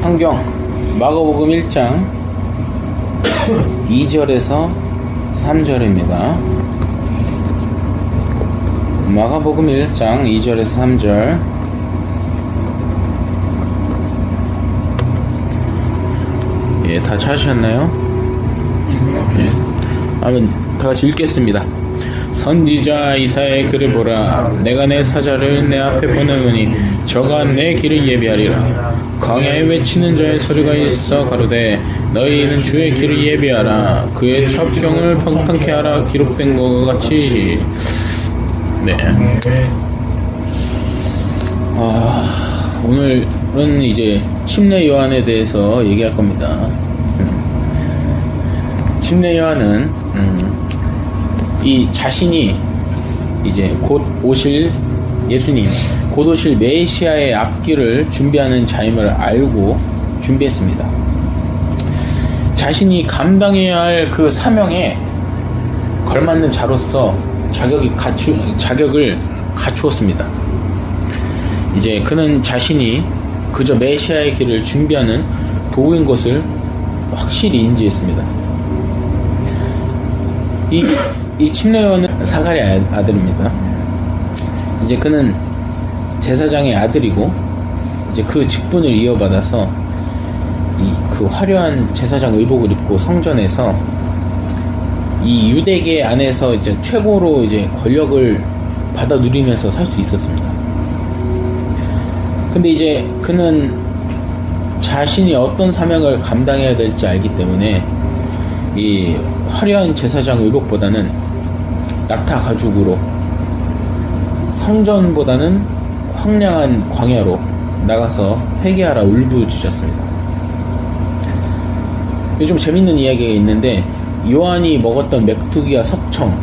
성경 마가복음 1장 2절에서 3절입니다. 마가복음 1장 2절에서 3절. 예, 다 찾으셨나요? 예. 한번 다 같이 읽겠습니다. 선지자 이사야의 글을 보라. 내가 내 사자를 내 앞에 보내오니 저가 내 길을 예비하리라. 광야에 외치는 자의 소리가 있어 가로되 너희는 주의 길을 예비하라. 그의 첩경을 평탄케 하라. 기록된 것과 같이. 네. 오늘은 이제 침례 요한에 대해서 얘기할 겁니다. 침례 요한은 이 자신이 이제 곧 오실 예수님, 곧 오실 메시아의 앞길을 준비하는 자임을 알고 준비했습니다. 자신이 감당해야 할 그 사명에 걸맞는 자로서 자격을 갖추었습니다. 이제 그는 자신이 그저 메시아의 길을 준비하는 도구인 것을 확실히 인지했습니다. 이 침례요한은 사가랴의 아들입니다. 이제 그는 제사장의 아들이고, 이제 그 직분을 이어받아서 그 화려한 제사장 의복을 입고 성전에서 이 유대계 안에서 이제 최고로 이제 권력을 받아 누리면서 살 수 있었습니다. 근데 이제 그는 자신이 어떤 사명을 감당해야 될지 알기 때문에 이 화려한 제사장 의복보다는 낙타 가죽으로 성전보다는 황량한 광야로 나가서 회개하라 울부짖었습니다. 좀 재밌는 이야기가 있는데, 요한이 먹었던 메뚜기와 석청,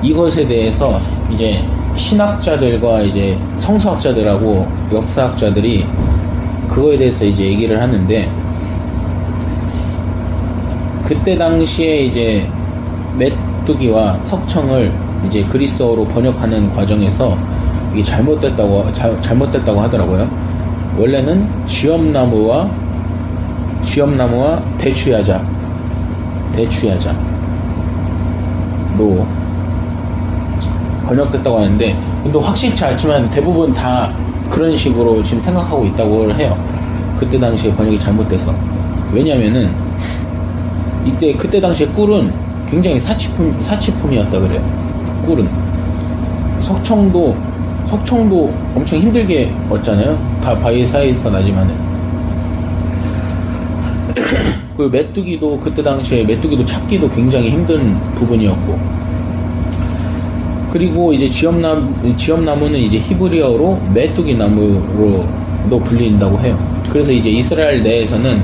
이것에 대해서 이제 신학자들과 이제 성서학자들하고 역사학자들이 그거에 대해서 이제 얘기를 하는데, 그때 당시에 이제 메뚜기와 석청을 이제 그리스어로 번역하는 과정에서 이게 잘못됐다고 하더라고요. 원래는 쥐엄나무와 대추야자로 번역됐다고 하는데, 또 확실치 않지만 대부분 다 그런 식으로 지금 생각하고 있다고 해요. 그때 당시에 번역이 잘못돼서. 왜냐면은 그때 당시에 꿀은 굉장히 사치품이었다 그래요. 꿀은 석청도 엄청 힘들게 얻잖아요. 다 바위 사이에서 나지만은. 그 메뚜기도 그때 당시에 메뚜기도 찾기도 굉장히 힘든 부분이었고, 그리고 이제 쥐엄나무는 이제 히브리어로 메뚜기 나무로도 불린다고 해요. 그래서 이제 이스라엘 내에서는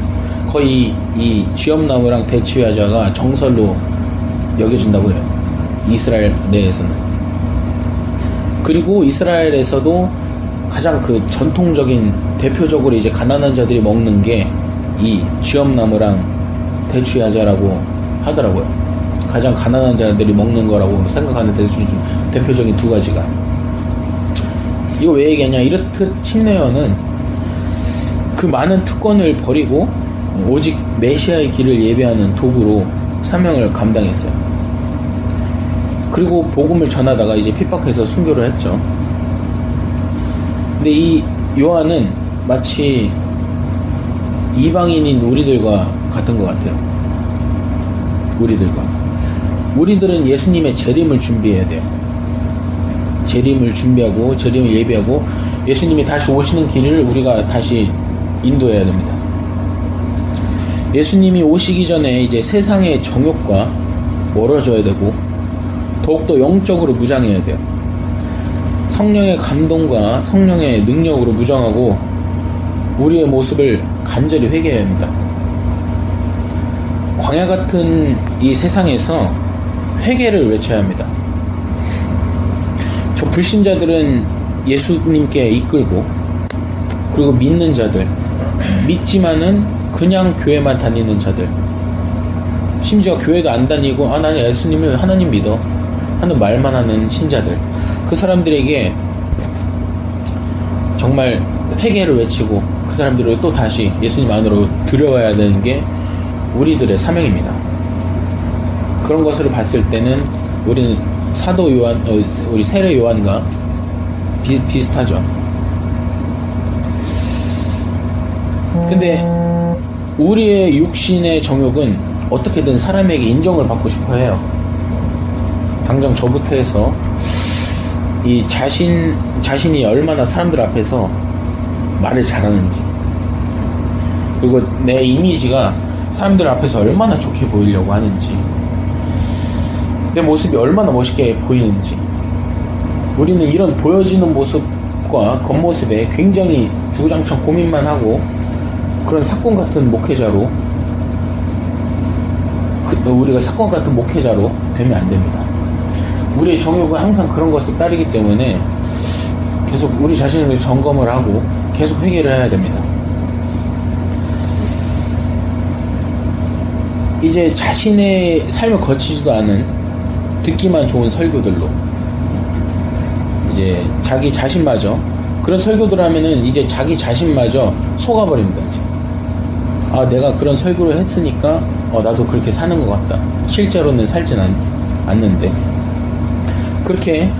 거의 이 쥐엄나무랑 대추야자가 정설로 여겨진다고 해요. 이스라엘 내에서는. 그리고 이스라엘에서도 가장 그 전통적인 대표적으로 이제 가난한 자들이 먹는 게 이 쥐엄나무랑 대추야자라고 하더라고요. 가장 가난한 자들이 먹는 거라고 생각하는 대표적인 두 가지가. 이거 왜 얘기하냐? 이렇듯 침례요한은 그 많은 특권을 버리고 오직 메시아의 길을 예비하는 도구로 사명을 감당했어요. 그리고 복음을 전하다가 이제 핍박해서 순교를 했죠. 근데 이 요한은 마치 이방인인 우리들과 같은 것 같아요. 우리들은 예수님의 재림을 준비해야 돼요. 재림을 준비하고 재림을 예비하고 예수님이 다시 오시는 길을 우리가 다시 인도해야 됩니다. 예수님이 오시기 전에 이제 세상의 정욕과 멀어져야 되고, 더욱더 영적으로 무장해야 돼요. 성령의 감동과 성령의 능력으로 무장하고 우리의 모습을 간절히 회개해야 합니다. 광야 같은 이 세상에서 회개를 외쳐야 합니다. 저 불신자들은 예수님께 이끌고, 그리고 믿는 자들, 믿지만은 그냥 교회만 다니는 자들, 심지어 교회도 안 다니고 나는 예수님을 하나님 믿어 하는 말만 하는 신자들, 그 사람들에게 정말 회개를 외치고 그 사람들을 또 다시 예수님 안으로 들여와야 되는 게 우리들의 사명입니다. 그런 것을 봤을 때는 우리는 사도 요한, 우리 세례 요한과 비슷하죠. 근데 우리의 육신의 정욕은 어떻게든 사람에게 인정을 받고 싶어 해요. 당장 저부터 해서 이 자신이 얼마나 사람들 앞에서 말을 잘하는지, 그리고 내 이미지가 사람들 앞에서 얼마나 좋게 보이려고 하는지, 내 모습이 얼마나 멋있게 보이는지, 우리는 이런 보여지는 모습과 겉모습에 굉장히 주구장창 고민만 하고 그런 사건 같은 목회자로, 우리가 사건 같은 목회자로 되면 안 됩니다. 우리의 정욕은 항상 그런 것을 따르기 때문에 계속 우리 자신을 점검을 하고 계속 회개를 해야 됩니다. 이제 자신의 삶을 거치지도 않은 듣기만 좋은 설교들로 이제 자기 자신마저, 그런 설교들 하면은 이제 자기 자신마저 속아버립니다. 이제. 아, 내가 그런 설교를 했으니까 나도 그렇게 사는 것 같다. 실제로는 살진 않는데, 그렇게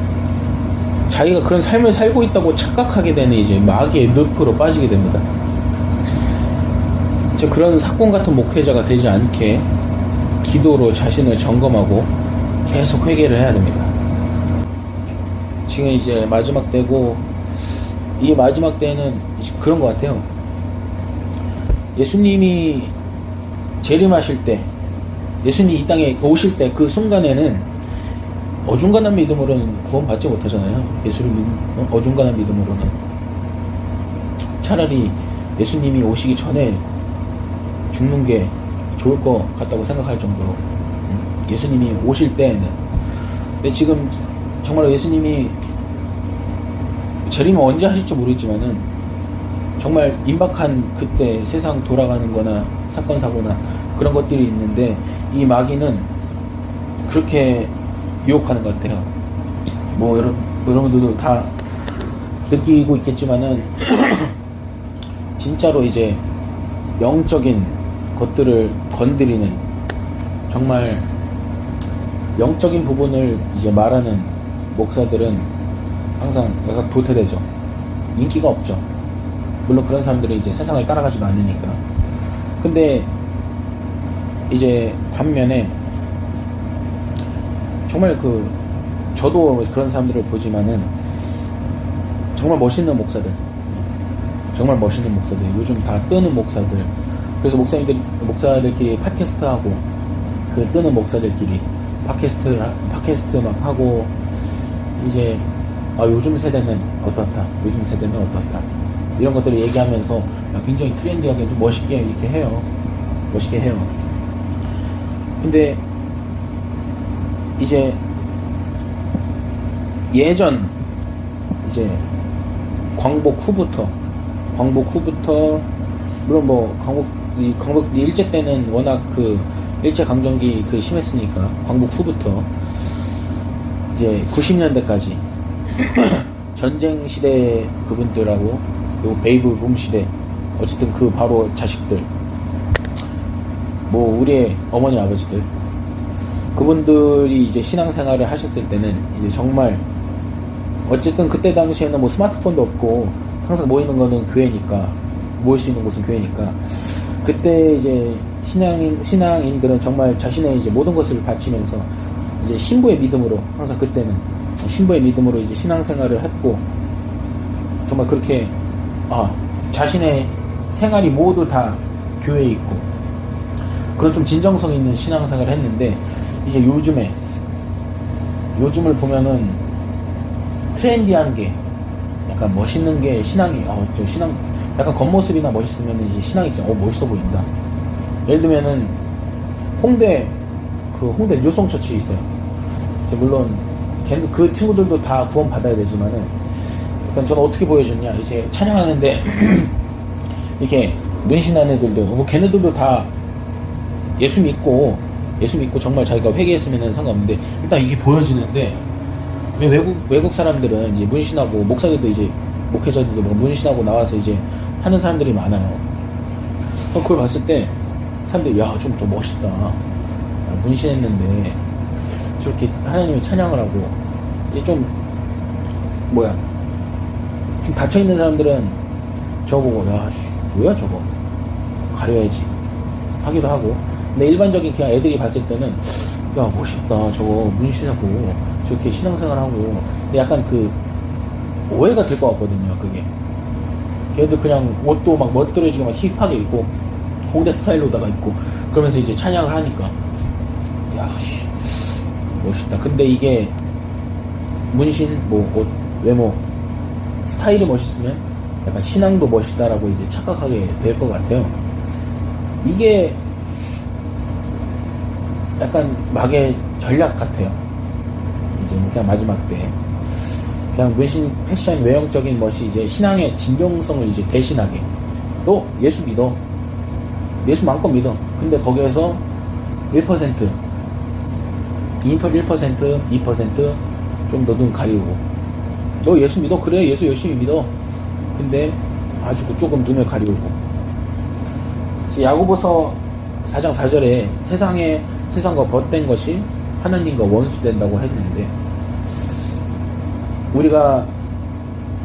자기가 그런 삶을 살고 있다고 착각하게 되는 이제 마귀의 늪으로 빠지게 됩니다. 이제 그런 사건 같은 목회자가 되지 않게 기도로 자신을 점검하고 계속 회개를 해야 됩니다. 지금 이제 마지막 때고, 이 마지막 때는 그런 것 같아요. 예수님이 재림하실 때, 예수님이 이 땅에 오실 때 그 순간에는 어중간한 믿음으로는 구원받지 못하잖아요. 예수를 믿는 어중간한 믿음으로는. 차라리 예수님이 오시기 전에 죽는 게 좋을 것 같다고 생각할 정도로, 예수님이 오실 때에는. 근데 지금 정말 예수님이 재림을 언제 하실지 모르겠지만은 정말 임박한 그때 세상 돌아가는 거나 사건 사고나 그런 것들이 있는데, 이 마귀는 그렇게 유혹하는 것 같아요. 뭐 여러분들도 다 느끼고 있겠지만은 진짜로 이제 영적인 것들을 건드리는, 정말 영적인 부분을 이제 말하는 목사들은 항상 약간 도태되죠. 인기가 없죠. 물론 그런 사람들은 이제 세상을 따라가지도 않으니까. 근데 이제 반면에 정말 저도 그런 사람들을 보지만은 정말 멋있는 목사들, 요즘 다 뜨는 목사들. 그래서 목사들끼리 팟캐스트하고, 그 뜨는 목사들끼리 팟캐스트 막 하고, 이제 요즘 세대는 어떻다, 이런 것들을 얘기하면서 굉장히 트렌디하게 좀 멋있게 이렇게 해요. 근데 이제 예전 이제 광복 후부터 물론 뭐 광복 일제 때는 워낙 일제 강점기 심했으니까 광복 후부터 이제 90년대까지 전쟁 시대 그분들하고, 그리고 베이브 붐 시대, 어쨌든 바로 자식들, 뭐 우리의 어머니 아버지들, 그분들이 이제 신앙생활을 하셨을 때는 이제 정말 어쨌든 그때 당시에는 뭐 스마트폰도 없고 항상 모이는 거는 교회니까, 모일 수 있는 곳은 교회니까, 그때 이제 신앙인들은 정말 자신의 이제 모든 것을 바치면서 이제 신부의 믿음으로, 항상 그때는 신부의 믿음으로 이제 신앙생활을 했고, 정말 그렇게 자신의 생활이 모두 다 교회에 있고, 그런 좀 진정성 있는 신앙생활을 했는데, 이제 요즘을 보면은 트렌디한 게, 약간 멋있는 게 신앙이, 약간 겉모습이나 멋있으면 이제 신앙이 진짜 멋있어 보인다. 예를 들면은 홍대 뉴송처치 있어요. 물론 그 친구들도 다 구원 받아야 되지만은, 그러니까 저는 어떻게 보여줬냐, 이제 찬양하는데 이렇게 문신한 애들도, 뭐 걔네들도 다 예수 믿고 정말 자기가 회개했으면 상관없는데, 일단 이게 보여지는데, 왜 외국 사람들은 이제 문신하고, 목사들도 이제 목회자들도 뭐 문신하고 나와서 이제 하는 사람들이 많아요. 그걸 봤을 때 사람들이 야, 좀 멋있다. 야, 문신했는데 저렇게 하나님을 찬양을 하고 이제 좀 닫혀있는 사람들은 저보고 야, 뭐야 저거 가려야지 하기도 하고, 근데 일반적인 그냥 애들이 봤을 때는 야, 멋있다 저거 문신하고 저렇게 신앙생활하고, 근데 약간 그 오해가 될 것 같거든요. 그게 걔들 그냥 옷도 막 멋들어지게 막 힙하게 입고 홍대 스타일로다가 입고 그러면서 이제 찬양을 하니까 야, 멋있다. 근데 이게 문신, 옷, 외모, 스타일이 멋있으면 약간 신앙도 멋있다라고 이제 착각하게 될 것 같아요. 이게 약간 막의 전략 같아요. 이제 그냥 마지막 때 그냥 문신, 패션, 외형적인 것이 이제 신앙의 진정성을 이제 대신하게, 너 예수 믿어, 예수 마음껏 믿어. 근데 거기에서 1%, 2% 좀 너 눈 가리우고, 너 예수 믿어? 그래, 예수 열심히 믿어. 근데 아주 조금 눈을 가리우고. 야고보서 4장 4절에 세상과 벗된 것이 하나님과 원수된다고 했는데, 우리가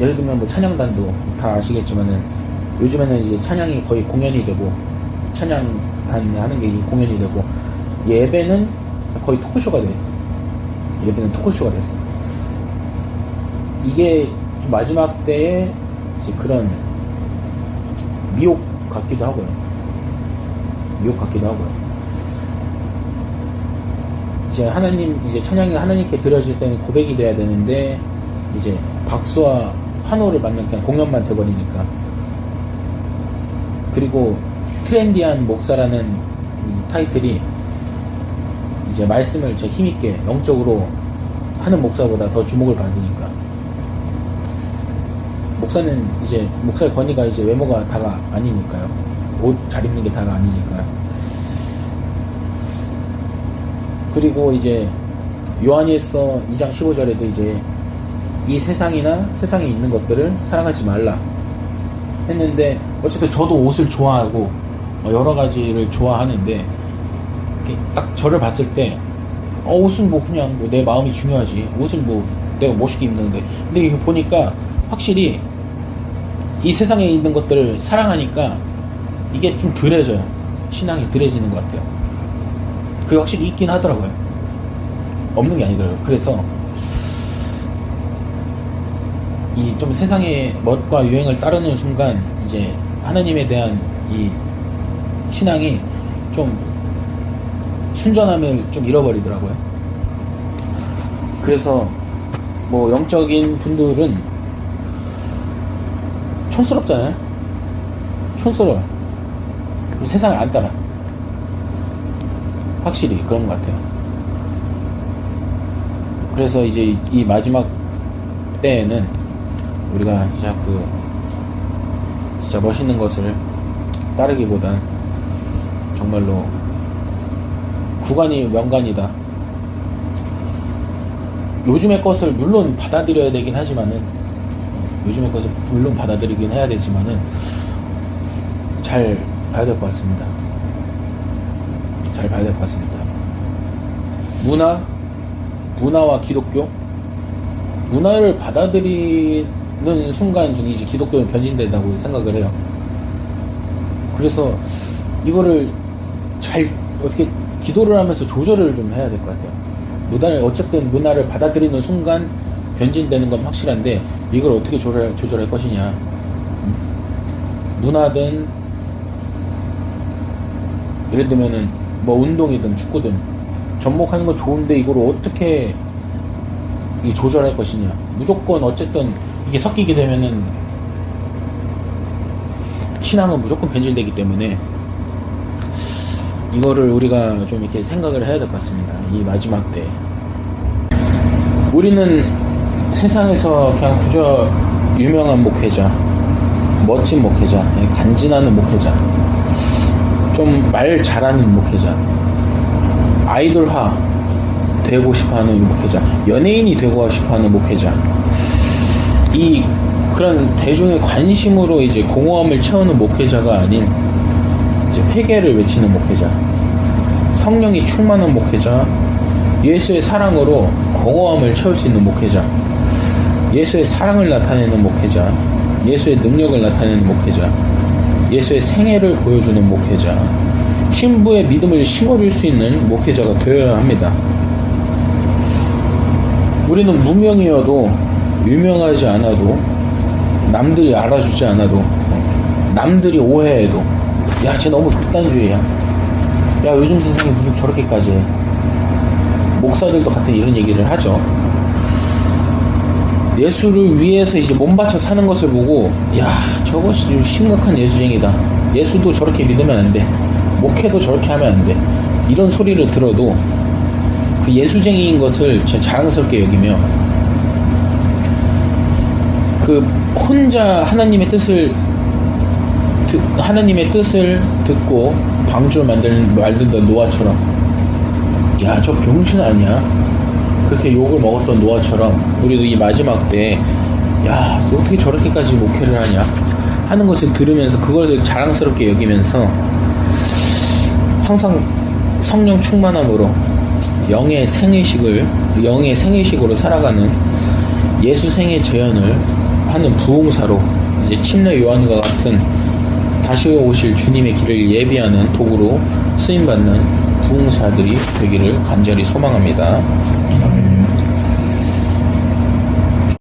예를 들면 뭐 찬양단도 다 아시겠지만은 요즘에는 이제 찬양이 거의 공연이 되고, 찬양단 하는 게 공연이 되고, 예배는 거의 토크쇼가 돼. 예배는 토크쇼가 됐어. 이게 좀 마지막 때에 이제 그런 미혹 같기도 하고요. 이제 이제 찬양이 하나님께 드려질 때는 고백이 돼야 되는데, 이제 박수와 환호를 받는 그냥 공연만 돼버리니까. 그리고 트렌디한 목사라는 이 타이틀이 이제 말씀을 제 힘있게 영적으로 하는 목사보다 더 주목을 받으니까, 목사는 이제 목사의 권위가 이제 외모가 다가 아니니까요. 옷 잘 입는 게 다가 아니니까요. 그리고 이제 요한일서 2장 15절에도 이제 이 세상이나 세상에 있는 것들을 사랑하지 말라 했는데, 어쨌든 저도 옷을 좋아하고 여러 가지를 좋아하는데, 딱 저를 봤을 때 옷은 그냥 내 마음이 중요하지, 옷은 내가 멋있게 입는데. 근데 이거 보니까 확실히 이 세상에 있는 것들을 사랑하니까 이게 좀 덜해져요. 신앙이 덜해지는 것 같아요. 그게 확실히 있긴 하더라고요. 없는 게 아니더라고요. 그래서 이 좀 세상의 멋과 유행을 따르는 순간 이제 하나님에 대한 이 신앙이 좀 순전함을 좀 잃어버리더라고요. 그래서 영적인 분들은 촌스럽잖아요. 촌스러워요. 세상을 안 따라. 확실히 그런 것 같아요. 그래서 이제 이 마지막 때에는 우리가 진짜 멋있는 것을 따르기보단 정말로 구간이 명간이다. 요즘의 것을 물론 받아들여야 되긴 하지만은, 요즘의 것을 물론 받아들이긴 해야 되지만은 잘 봐야 될 것 같습니다. 잘 봐야 될 것 같습니다. 문화와 기독교, 문화를 받아들이는 순간 저는 이제 기독교는 변질된다고 생각을 해요. 그래서 이거를 잘 어떻게 기도를 하면서 조절을 좀 해야 될 것 같아요. 어쨌든 문화를 받아들이는 순간 변질되는 건 확실한데, 이걸 어떻게 조절할 것이냐. 문화든 예를 들면은 운동이든 축구든 접목하는 건 좋은데, 이걸 어떻게 조절할 것이냐. 무조건 어쨌든 이게 섞이게 되면은 신앙은 무조건 변질되기 때문에 이거를 우리가 좀 이렇게 생각을 해야 될 것 같습니다. 이 마지막 때 우리는 세상에서 그냥 그저 유명한 목회자, 멋진 목회자, 간지나는 목회자, 좀 말 잘하는 목회자, 아이돌화 되고 싶어하는 목회자, 연예인이 되고 싶어하는 목회자, 이 그런 대중의 관심으로 이제 공허함을 채우는 목회자가 아닌 이제 회개를 외치는 목회자, 성령이 충만한 목회자, 예수의 사랑으로 공허함을 채울 수 있는 목회자, 예수의 사랑을 나타내는 목회자, 예수의 능력을 나타내는 목회자, 예수의 생애를 보여주는 목회자, 신부의 믿음을 심어줄 수 있는 목회자가 되어야 합니다. 우리는 무명이어도 유명하지 않아도 남들이 알아주지 않아도 남들이 오해해도 야, 쟤 너무 극단주의야. 야, 요즘 세상에 무슨 저렇게까지 해. 목사들도 같은 이런 얘기를 하죠. 예수를 위해서 이제 몸 바쳐 사는 것을 보고 야, 저것이 심각한 예수쟁이다. 예수도 저렇게 믿으면 안 돼. 목회도 저렇게 하면 안 돼. 이런 소리를 들어도 그 예수쟁이인 것을 진짜 자랑스럽게 여기며 그 혼자 하나님의 뜻을 듣고 방주를 만들던 노아처럼 야, 저 병신 아니야? 그렇게 욕을 먹었던 노아처럼 우리도 이 마지막 때 야, 어떻게 저렇게까지 목회를 하냐 하는 것을 들으면서 그것을 자랑스럽게 여기면서 항상 성령 충만함으로 영의 생애식으로 살아가는 예수 생애 재현을 하는 부흥사로 이제 침례 요한과 같은 다시 오실 주님의 길을 예비하는 도구로 쓰임받는 부흥사들이 되기를 간절히 소망합니다.